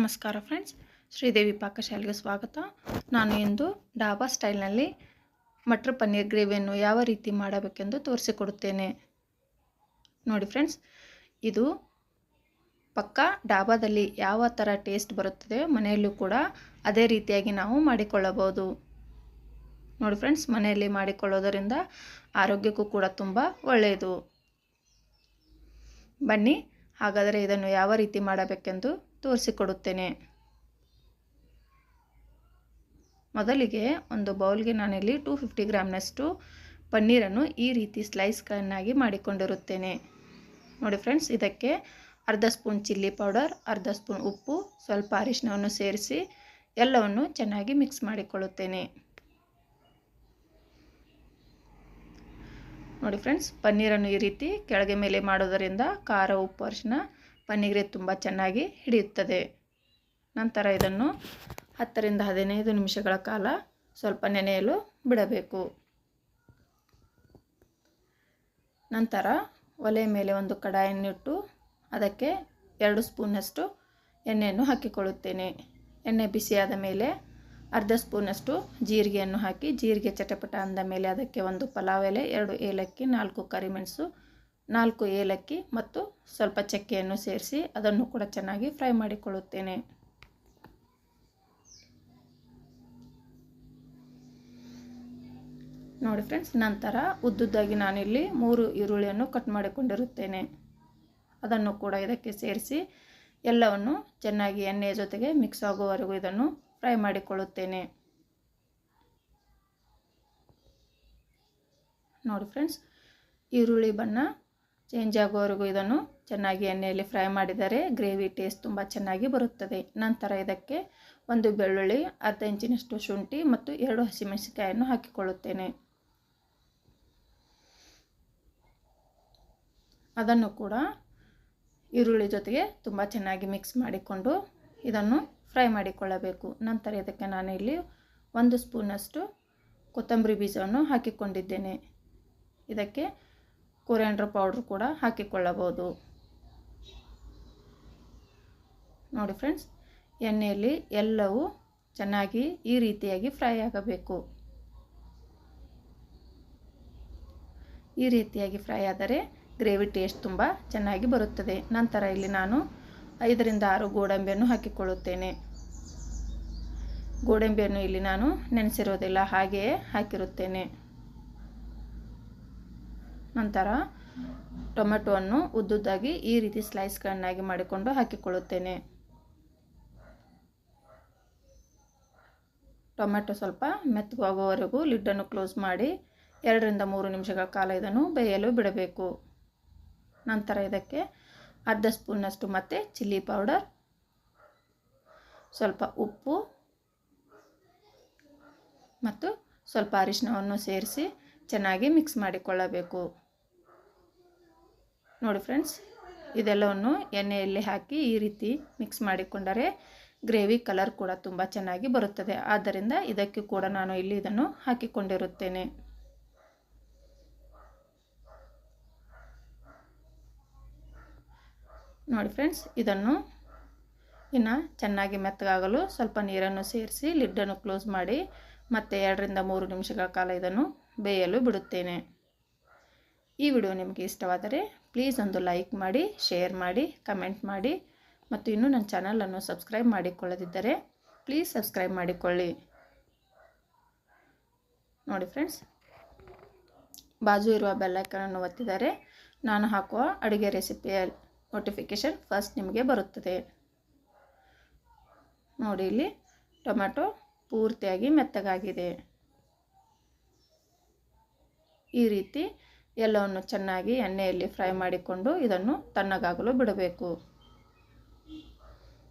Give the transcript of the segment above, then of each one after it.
ನಮಸ್ಕಾರ ಫ್ರೆಂಡ್ಸ್, ಶ್ರೀದೇವಿ ಪಾಕಶಾಲೆಗೆ ಸ್ವಾಗತ. ನಾನು ಇಂದು ಡಾಬಾ ಸ್ಟೈಲ್ನಲ್ಲಿ ಮಟರ್ ಪನ್ನೀರ್ ಗ್ರೇವಿಯನ್ನು ಯಾವ ರೀತಿ ಮಾಡಬೇಕೆಂದು ತೋರಿಸಿಕೊಡುತ್ತೇನೆ. ನೋಡಿ ಫ್ರೆಂಡ್ಸ್, ಇದು ಪಕ್ಕಾ ಡಾಬಾದಲ್ಲಿ ಯಾವ ಥರ ಟೇಸ್ಟ್ ಬರುತ್ತದೆ ಮನೆಯಲ್ಲೂ ಕೂಡ ಅದೇ ರೀತಿಯಾಗಿ ನಾವು ಮಾಡಿಕೊಳ್ಳಬಹುದು. ನೋಡಿ ಫ್ರೆಂಡ್ಸ್, ಮನೆಯಲ್ಲಿ ಮಾಡಿಕೊಳ್ಳೋದರಿಂದ ಆರೋಗ್ಯಕ್ಕೂ ಕೂಡ ತುಂಬ ಒಳ್ಳೆಯದು. ಬನ್ನಿ ಹಾಗಾದರೆ ಇದನ್ನು ಯಾವ ರೀತಿ ಮಾಡಬೇಕೆಂದು ತೋರಿಸಿಕೊಡುತ್ತೇನೆ. ಮೊದಲಿಗೆ ಒಂದು ಬೌಲ್ಗೆ ನಾನಿಲ್ಲಿ 250 ಗ್ರಾಮ್ನಷ್ಟು ಪನ್ನೀರನ್ನು ಈ ರೀತಿ ಸ್ಲೈಸ್ಗಳನ್ನಾಗಿ ಮಾಡಿಕೊಂಡಿರುತ್ತೇನೆ. ನೋಡಿ ಫ್ರೆಂಡ್ಸ್, ಇದಕ್ಕೆ ಅರ್ಧ ಸ್ಪೂನ್ ಚಿಲ್ಲಿ ಪೌಡರ್, ಅರ್ಧ ಸ್ಪೂನ್ ಉಪ್ಪು, ಸ್ವಲ್ಪ ಅರಿಶಿನವನ್ನು ಸೇರಿಸಿ ಎಲ್ಲವನ್ನು ಚೆನ್ನಾಗಿ ಮಿಕ್ಸ್ ಮಾಡಿಕೊಳ್ಳುತ್ತೇನೆ. ನೋಡಿ ಫ್ರೆಂಡ್ಸ್, ಪನ್ನೀರನ್ನು ಈ ರೀತಿ ಕೆಳಗೆ ಮೇಲೆ ಮಾಡೋದರಿಂದ ಖಾರ, ಉಪ್ಪು, ಅರಿಶಿನ ಪನ್ನೀರಿಗೆ ತುಂಬ ಚೆನ್ನಾಗಿ ಹಿಡಿಯುತ್ತದೆ. ನಂತರ ಇದನ್ನು 10 ರಿಂದ 15 ನಿಮಿಷಗಳ ಕಾಲ ಸ್ವಲ್ಪ ನೆನೆಯಲು ಬಿಡಬೇಕು. ನಂತರ ಒಲೆಯ ಮೇಲೆ ಒಂದು ಕಡಾಯಿಯನ್ನಿಟ್ಟು ಅದಕ್ಕೆ 2 ಸ್ಪೂನ್ನಷ್ಟು ಎಣ್ಣೆಯನ್ನು ಹಾಕಿಕೊಳ್ಳುತ್ತೇನೆ. ಎಣ್ಣೆ ಬಿಸಿಯಾದ ಮೇಲೆ ಅರ್ಧ ಸ್ಪೂನಷ್ಟು ಜೀರಿಗೆಯನ್ನು ಹಾಕಿ, ಜೀರಿಗೆ ಚಟಪಟ ಅಂದ ಮೇಲೆ ಅದಕ್ಕೆ ಒಂದು ಪಲಾವ್ ಎಲೆ, 2 ಏಲಕ್ಕಿ, 4 ಕರಿಮೆಣಸು, 4 ಏಲಕ್ಕಿ ಮತ್ತು ಸ್ವಲ್ಪ ಚಕ್ಕೆಯನ್ನು ಸೇರಿಸಿ ಅದನ್ನು ಕೂಡ ಚೆನ್ನಾಗಿ ಫ್ರೈ ಮಾಡಿಕೊಳ್ಳುತ್ತೇನೆ. ನೋಡಿ ಫ್ರೆಂಡ್ಸ್, ನಂತರ ಉದ್ದುದ್ದಾಗಿ ನಾನಿಲ್ಲಿ 3 ಈರುಳ್ಳಿಯನ್ನು ಕಟ್ ಮಾಡಿಕೊಂಡಿರುತ್ತೇನೆ. ಅದನ್ನು ಕೂಡ ಇದಕ್ಕೆ ಸೇರಿಸಿ ಎಲ್ಲವನ್ನು ಚೆನ್ನಾಗಿ ಎಣ್ಣೆಯ ಜೊತೆಗೆ ಮಿಕ್ಸ್ ಆಗುವವರೆಗೂ ಇದನ್ನು ಫ್ರೈ ಮಾಡಿಕೊಳ್ಳುತ್ತೇನೆ. ನೋಡಿ ಫ್ರೆಂಡ್ಸ್, ಈರುಳ್ಳಿ ಬಣ್ಣ ಚೇಂಜ್ ಆಗುವವರೆಗೂ ಇದನ್ನು ಚೆನ್ನಾಗಿ ಎಣ್ಣೆಯಲ್ಲಿ ಫ್ರೈ ಮಾಡಿದರೆ ಗ್ರೇವಿ ಟೇಸ್ಟ್ ತುಂಬ ಚೆನ್ನಾಗಿ ಬರುತ್ತದೆ. ನಂತರ ಇದಕ್ಕೆ 1 ಬೆಳ್ಳುಳ್ಳಿ, ಅರ್ಧ ಇಂಚಿನಷ್ಟು ಶುಂಠಿ ಮತ್ತು 2 ಹಸಿಮೆಣಸಿನಕಾಯಿಯನ್ನು ಹಾಕಿಕೊಳ್ಳುತ್ತೇನೆ. ಅದನ್ನು ಕೂಡ ಈರುಳ್ಳಿ ಜೊತೆಗೆ ತುಂಬ ಚೆನ್ನಾಗಿ ಮಿಕ್ಸ್ ಮಾಡಿಕೊಂಡು ಇದನ್ನು ಫ್ರೈ ಮಾಡಿಕೊಳ್ಳಬೇಕು. ನಂತರ ಇದಕ್ಕೆ ನಾನು ಇಲ್ಲಿ 1 ಸ್ಪೂನಷ್ಟು ಕೊತ್ತಂಬರಿ ಬೀಜವನ್ನು ಹಾಕಿಕೊಂಡಿದ್ದೇನೆ. ಇದಕ್ಕೆ ಕೊರಿಯಾಂಡರ್ ಪೌಡ್ರ್ ಕೂಡ ಹಾಕಿಕೊಳ್ಳಬಹುದು. ನೋಡಿ ಫ್ರೆಂಡ್ಸ್, ಎಣ್ಣೆಯಲ್ಲಿ ಎಲ್ಲವೂ ಚೆನ್ನಾಗಿ ಈ ರೀತಿಯಾಗಿ ಫ್ರೈ ಆಗಬೇಕು. ಈ ರೀತಿಯಾಗಿ ಫ್ರೈ ಆದರೆ ಗ್ರೇವಿ ಟೇಸ್ಟ್ ತುಂಬ ಚೆನ್ನಾಗಿ ಬರುತ್ತದೆ. ನಂತರ ಇಲ್ಲಿ ನಾನು 5 ರಿಂದ 6 ಗೋಡಂಬಿಯನ್ನು ಹಾಕಿಕೊಳ್ಳುತ್ತೇನೆ. ಗೋಡಂಬಿಯನ್ನು ಇಲ್ಲಿ ನಾನು ನೆನೆಸಿರೋದಿಲ್ಲ, ಹಾಗೆಯೇ ಹಾಕಿರುತ್ತೇನೆ. ನಂತರ ಟೊಮೆಟೊವನ್ನು ಉದ್ದುದ್ದಾಗಿ ಈ ರೀತಿ ಸ್ಲೈಸ್ಗಳನ್ನಾಗಿ ಮಾಡಿಕೊಂಡು ಹಾಕಿಕೊಳ್ಳುತ್ತೇನೆ. ಟೊಮೆಟೊ ಸ್ವಲ್ಪ ಮೆತ್ತಗಾಗುವವರೆಗೂ ಲಿಡ್ಡನ್ನು ಕ್ಲೋಸ್ ಮಾಡಿ 2 ರಿಂದ 3 ನಿಮಿಷಗಳ ಕಾಲ ಇದನ್ನು ಬೇಯಲು ಬಿಡಬೇಕು. ನಂತರ ಇದಕ್ಕೆ ಅರ್ಧ ಸ್ಪೂನ್ನಷ್ಟು ಮತ್ತೆ ಚಿಲ್ಲಿ ಪೌಡರ್, ಸ್ವಲ್ಪ ಉಪ್ಪು ಮತ್ತು ಸ್ವಲ್ಪ ಅರಿಶಿನವನ್ನು ಸೇರಿಸಿ ಚೆನ್ನಾಗಿ ಮಿಕ್ಸ್ ಮಾಡಿಕೊಳ್ಳಬೇಕು. ನೋಡಿ ಫ್ರೆಂಡ್ಸ್, ಇದೆಲ್ಲವನ್ನು ಎಣ್ಣೆಯಲ್ಲಿ ಹಾಕಿ ಈ ರೀತಿ ಮಿಕ್ಸ್ ಮಾಡಿಕೊಂಡರೆ ಗ್ರೇವಿ ಕಲರ್ ಕೂಡ ತುಂಬ ಚೆನ್ನಾಗಿ ಬರುತ್ತದೆ. ಆದ್ದರಿಂದ ಇದಕ್ಕೆ ಕೂಡ ನಾನು ಇಲ್ಲಿ ಇದನ್ನು ಹಾಕಿಕೊಂಡಿರುತ್ತೇನೆ. ನೋಡಿ ಫ್ರೆಂಡ್ಸ್, ಇದನ್ನು ಇನ್ನು ಚೆನ್ನಾಗಿ ಮೆತ್ತಗಾಗಲು ಸ್ವಲ್ಪ ನೀರನ್ನು ಸೇರಿಸಿ ಲಿಡ್ಡನ್ನು ಕ್ಲೋಸ್ ಮಾಡಿ ಮತ್ತೆ 2 ರಿಂದ 3 ನಿಮಿಷಗಳ ಕಾಲ ಇದನ್ನು ಬೇಯಲು ಬಿಡುತ್ತೇನೆ. ಈ ವಿಡಿಯೋ ನಿಮಗೆ ಇಷ್ಟವಾದರೆ ಪ್ಲೀಸ್ ಒಂದು ಲೈಕ್ ಮಾಡಿ, ಶೇರ್ ಮಾಡಿ, ಕಮೆಂಟ್ ಮಾಡಿ ಮತ್ತು ಇನ್ನೂ ನನ್ನ ಚಾನಲನ್ನು ಸಬ್ಸ್ಕ್ರೈಬ್ ಮಾಡಿಕೊಳ್ಳದಿದ್ದರೆ ಪ್ಲೀಸ್ ಸಬ್ಸ್ಕ್ರೈಬ್ ಮಾಡಿಕೊಳ್ಳಿ. ನೋಡಿ ಫ್ರೆಂಡ್ಸ್, ಬಾಜು ಇರುವ ಬೆಲ್ ಐಕಾನನ್ನು ಒತ್ತಿದರೆ ನಾನು ಹಾಕುವ ಅಡುಗೆ ರೆಸಿಪಿಯ ನೋಟಿಫಿಕೇಷನ್ ಫಸ್ಟ್ ನಿಮಗೆ ಬರುತ್ತದೆ. ನೋಡಿ, ಇಲ್ಲಿ ಟೊಮೆಟೊ ಪೂರ್ತಿಯಾಗಿ ಮೆತ್ತಗಾಗಿದೆ. ಈ ರೀತಿ ಎಲ್ಲವನ್ನು ಚೆನ್ನಾಗಿ ಎಣ್ಣೆಯಲ್ಲಿ ಫ್ರೈ ಮಾಡಿಕೊಂಡು ಇದನ್ನು ತಣ್ಣಗಾಗಲು ಬಿಡಬೇಕು.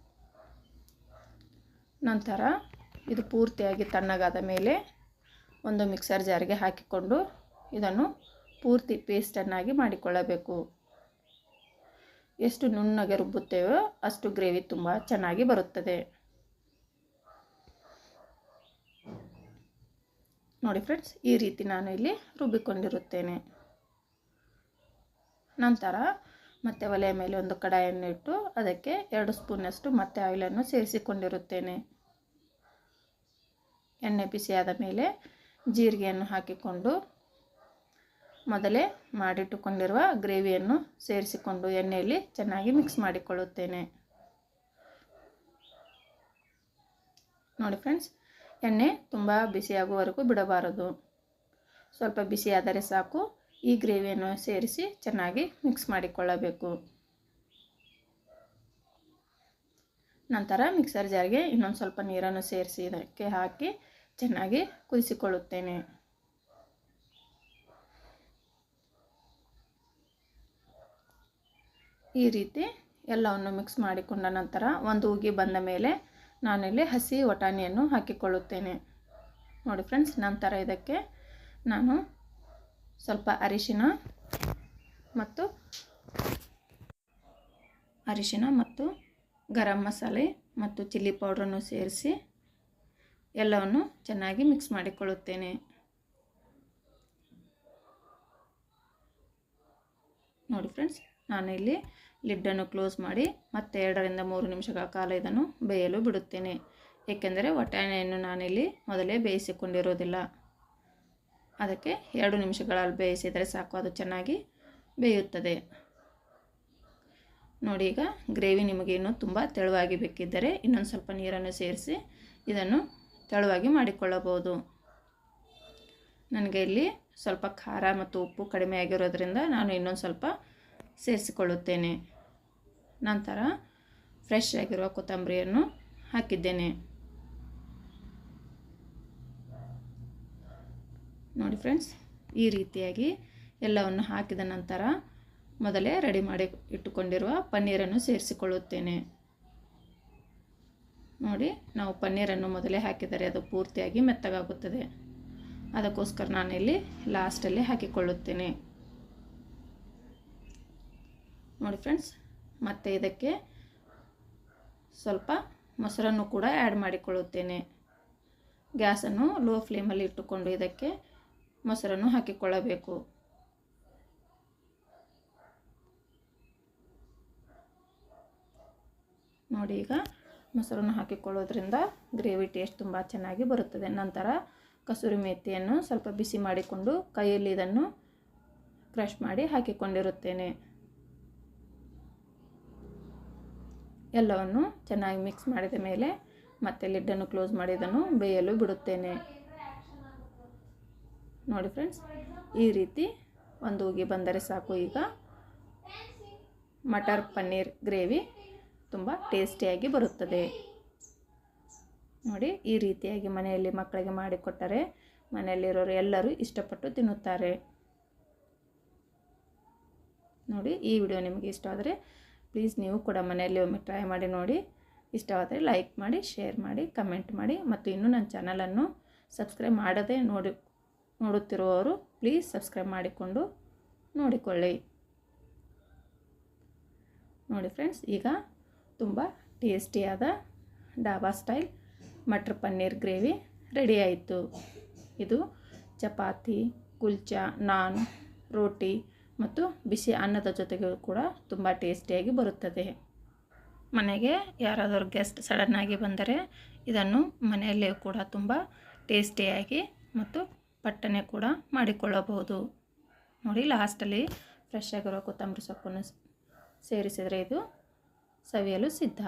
ನಂತರ ಇದು ಪೂರ್ತಿಯಾಗಿ ತಣ್ಣಗಾದ ಮೇಲೆ ಒಂದು ಮಿಕ್ಸರ್ ಜಾರ್ಗೆ ಹಾಕಿಕೊಂಡು ಇದನ್ನು ಪೂರ್ತಿ ಪೇಸ್ಟನ್ನಾಗಿ ಮಾಡಿಕೊಳ್ಳಬೇಕು. ಎಷ್ಟು ನುಣ್ಣಗೆ ರುಬ್ಬುತ್ತೇವೋ ಅಷ್ಟು ಗ್ರೇವಿ ತುಂಬ ಚೆನ್ನಾಗಿ ಬರುತ್ತದೆ. ನೋಡಿ ಫ್ರೆಂಡ್ಸ್, ಈ ರೀತಿ ನಾನು ಇಲ್ಲಿ ರುಬ್ಬಿಕೊಂಡಿರುತ್ತೇನೆ. ನಂತರ ಮತ್ತು ಒಲೆಯ ಮೇಲೆ ಒಂದು ಕಡಾಯಿಯನ್ನು ಇಟ್ಟು ಅದಕ್ಕೆ 2 ಸ್ಪೂನಷ್ಟು ಮತ್ತೆ ಆಯಿಲನ್ನು ಸೇರಿಸಿಕೊಂಡಿರುತ್ತೇನೆ. ಎಣ್ಣೆ ಬಿಸಿಯಾದ ಮೇಲೆ ಜೀರಿಗೆಯನ್ನು ಹಾಕಿಕೊಂಡು ಮೊದಲೇ ಮಾಡಿಟ್ಟುಕೊಂಡಿರುವ ಗ್ರೇವಿಯನ್ನು ಸೇರಿಸಿಕೊಂಡು ಎಣ್ಣೆಯಲ್ಲಿ ಚೆನ್ನಾಗಿ ಮಿಕ್ಸ್ ಮಾಡಿಕೊಳ್ಳುತ್ತೇನೆ. ನೋಡಿ ಫ್ರೆಂಡ್ಸ್, ಎಣ್ಣೆ ತುಂಬ ಬಿಸಿಯಾಗುವವರೆಗೂ ಬಿಡಬಾರದು. ಸ್ವಲ್ಪ ಬಿಸಿಯಾದರೆ ಸಾಕು. ಈ ಗ್ರೇವಿಯನ್ನು ಸೇರಿಸಿ ಚೆನ್ನಾಗಿ ಮಿಕ್ಸ್ ಮಾಡಿಕೊಳ್ಳಬೇಕು. ನಂತರ ಮಿಕ್ಸರ್ ಜಾರ್ಗೆ ಇನ್ನೊಂದು ಸ್ವಲ್ಪ ನೀರನ್ನು ಸೇರಿಸಿ ಇದಕ್ಕೆ ಹಾಕಿ ಚೆನ್ನಾಗಿ ಕುದಿಸಿಕೊಳ್ಳುತ್ತೇನೆ. ಈ ರೀತಿ ಎಲ್ಲವನ್ನು ಮಿಕ್ಸ್ ಮಾಡಿಕೊಂಡ ನಂತರ ಒಂದು ಉಗಿ ಬಂದ ಮೇಲೆ ನಾನಿಲ್ಲಿ ಹಸಿ ವಟಾಣಿಯನ್ನು ಹಾಕಿಕೊಳ್ಳುತ್ತೇನೆ. ನೋಡಿ ಫ್ರೆಂಡ್ಸ್, ನಂತರ ಇದಕ್ಕೆ ನಾನು ಸ್ವಲ್ಪ ಅರಿಶಿನ ಮತ್ತು ಗರಂ ಮಸಾಲೆ ಮತ್ತು ಚಿಲ್ಲಿ ಪೌಡ್ರನ್ನು ಸೇರಿಸಿ ಎಲ್ಲವನ್ನು ಚೆನ್ನಾಗಿ ಮಿಕ್ಸ್ ಮಾಡಿಕೊಳ್ಳುತ್ತೇನೆ. ನೋಡಿ ಫ್ರೆಂಡ್ಸ್, ನಾನು ಇಲ್ಲಿ ಲಿಡ್ಡನ್ನು ಕ್ಲೋಸ್ ಮಾಡಿ ಮತ್ತೆ 2 ರಿಂದ 3 ನಿಮಿಷಗಳ ಕಾಲ ಇದನ್ನು ಬೇಯಲು ಬಿಡುತ್ತೇನೆ. ಏಕೆಂದರೆ ವಟಾಣಿಯನ್ನು ನಾನಿಲ್ಲಿ ಮೊದಲೇ ಬೇಯಿಸಿಕೊಂಡಿರೋದಿಲ್ಲ. ಅದಕ್ಕೆ 2 ನಿಮಿಷಗಳಲ್ಲಿ ಬೇಯಿಸಿದರೆ ಸಾಕು, ಅದು ಚೆನ್ನಾಗಿ ಬೇಯುತ್ತದೆ. ನೋಡಿ, ಈಗ ಗ್ರೇವಿ ನಿಮಗೆ ಇನ್ನೂ ತುಂಬ ತೆಳುವಾಗಿ ಬೇಕಿದ್ದರೆ ಇನ್ನೊಂದು ಸ್ವಲ್ಪ ನೀರನ್ನು ಸೇರಿಸಿ ಇದನ್ನು ತೆಳುವಾಗಿ ಮಾಡಿಕೊಳ್ಳಬಹುದು. ನನಗೆ ಇಲ್ಲಿ ಸ್ವಲ್ಪ ಖಾರ ಮತ್ತು ಉಪ್ಪು ಕಡಿಮೆ ಆಗಿರೋದ್ರಿಂದ ನಾನು ಇನ್ನೊಂದು ಸ್ವಲ್ಪ ಸೇರಿಸಿಕೊಳ್ಳುತ್ತೇನೆ. ನಂತರ ಫ್ರೆಶ್ ಆಗಿರುವ ಕೊತ್ತಂಬರಿಯನ್ನು ಹಾಕಿದ್ದೇನೆ. ನೋಡಿ ಫ್ರೆಂಡ್ಸ್, ಈ ರೀತಿಯಾಗಿ ಎಲ್ಲವನ್ನು ಹಾಕಿದ ನಂತರ ಮೊದಲೇ ರೆಡಿ ಮಾಡಿ ಇಟ್ಟುಕೊಂಡಿರುವ ಪನ್ನೀರನ್ನು ಸೇರಿಸಿಕೊಳ್ಳುತ್ತೇನೆ. ನೋಡಿ, ನಾವು ಪನ್ನೀರನ್ನು ಮೊದಲೇ ಹಾಕಿದರೆ ಅದು ಪೂರ್ತಿಯಾಗಿ ಮೆತ್ತಗಾಗುತ್ತದೆ. ಅದಕ್ಕೋಸ್ಕರ ನಾನಿಲ್ಲಿ ಲಾಸ್ಟಲ್ಲಿ ಹಾಕಿಕೊಳ್ಳುತ್ತೇನೆ. ನೋಡಿ ಫ್ರೆಂಡ್ಸ್, ಮತ್ತು ಇದಕ್ಕೆ ಸ್ವಲ್ಪ ಮೊಸರನ್ನು ಕೂಡ ಆ್ಯಡ್ ಮಾಡಿಕೊಳ್ಳುತ್ತೇನೆ. ಗ್ಯಾಸನ್ನು ಲೋ ಫ್ಲೇಮಲ್ಲಿ ಇಟ್ಟುಕೊಂಡು ಇದಕ್ಕೆ ಮೊಸರನ್ನು ಹಾಕಿಕೊಳ್ಳಬೇಕು. ನೋಡಿ, ಈಗ ಮೊಸರನ್ನು ಹಾಕಿಕೊಳ್ಳೋದ್ರಿಂದ ಗ್ರೇವಿ ಟೇಸ್ಟ್ ತುಂಬ ಚೆನ್ನಾಗಿ ಬರುತ್ತದೆ. ನಂತರ ಕಸೂರಿ ಮೇಥಿಯನ್ನು ಸ್ವಲ್ಪ ಬಿಸಿ ಮಾಡಿಕೊಂಡು ಕೈಯಲ್ಲಿ ಇದನ್ನು ಕ್ರಷ್ ಮಾಡಿ ಹಾಕಿಕೊಂಡಿರುತ್ತೇನೆ. ಎಲ್ಲವನ್ನು ಚೆನ್ನಾಗಿ ಮಿಕ್ಸ್ ಮಾಡಿದ ಮೇಲೆ ಮತ್ತೆ ಲಿಡ್ಡನ್ನು ಕ್ಲೋಸ್ ಮಾಡಿ ಇದನ್ನು ಬೇಯಲು ಬಿಡುತ್ತೇನೆ. ನೋಡಿ ಫ್ರೆಂಡ್ಸ್, ಈ ರೀತಿ ಒಂದು ಉಗಿ ಬಂದರೆ ಸಾಕು. ಈಗ ಮಟರ್ ಪನ್ನೀರ್ ಗ್ರೇವಿ ತುಂಬ ಟೇಸ್ಟಿಯಾಗಿ ಬರುತ್ತದೆ. ನೋಡಿ, ಈ ರೀತಿಯಾಗಿ ಮನೆಯಲ್ಲಿ ಮಕ್ಕಳಿಗೆ ಮಾಡಿಕೊಟ್ಟರೆ ಮನೆಯಲ್ಲಿರೋರು ಎಲ್ಲರೂ ಇಷ್ಟಪಟ್ಟು ತಿನ್ನುತ್ತಾರೆ. ನೋಡಿ, ಈ ವಿಡಿಯೋ ನಿಮಗೆ ಇಷ್ಟವಾದರೆ ಪ್ಲೀಸ್ ನೀವು ಕೂಡ ಮನೆಯಲ್ಲಿ ಒಮ್ಮೆ ಟ್ರೈ ಮಾಡಿ ನೋಡಿ. ಇಷ್ಟವಾದರೆ ಲೈಕ್ ಮಾಡಿ, ಶೇರ್ ಮಾಡಿ, ಕಮೆಂಟ್ ಮಾಡಿ. ಮತ್ತು ಇನ್ನೂ ನನ್ನ ಚಾನಲನ್ನು ಸಬ್ಸ್ಕ್ರೈಬ್ ಮಾಡದೆ ನೋಡುತ್ತಿರುವವರು ಪ್ಲೀಸ್ ಸಬ್ಸ್ಕ್ರೈಬ್ ಮಾಡಿಕೊಂಡು ನೋಡಿಕೊಳ್ಳಿ. ನೋಡಿ ಫ್ರೆಂಡ್ಸ್, ಈಗ ತುಂಬ ಟೇಸ್ಟಿಯಾದ dhaba style matar paneer gravy ready ಆಯಿತು. ಇದು ಚಪಾತಿ, ಕುಲ್ಚಾ, ನಾನ್, ರೋಟಿ ಮತ್ತು ಬಿಸಿ ಅನ್ನದ ಜೊತೆಗೂ ಕೂಡ ತುಂಬ ಟೇಸ್ಟಿಯಾಗಿ ಬರುತ್ತದೆ. ಮನೆಗೆ ಯಾರಾದರೂ ಗೆಸ್ಟ್ ಸಡನ್ನಾಗಿ ಬಂದರೆ ಇದನ್ನು ಮನೆಯಲ್ಲೇ ಕೂಡ ತುಂಬ ಟೇಸ್ಟಿಯಾಗಿ ಮತ್ತು ಪಟ್ಟನೆ ಕೂಡ ಮಾಡಿಕೊಳ್ಳಬಹುದು. ನೋಡಿ, ಲಾಸ್ಟಲ್ಲಿ ಫ್ರೆಶ್ ಆಗಿರೋ ಕೊತ್ತಂಬರಿ ಸೊಪ್ಪನ್ನು ಸೇರಿಸಿದರೆ ಇದು ಸವಿಯಲು ಸಿದ್ಧ.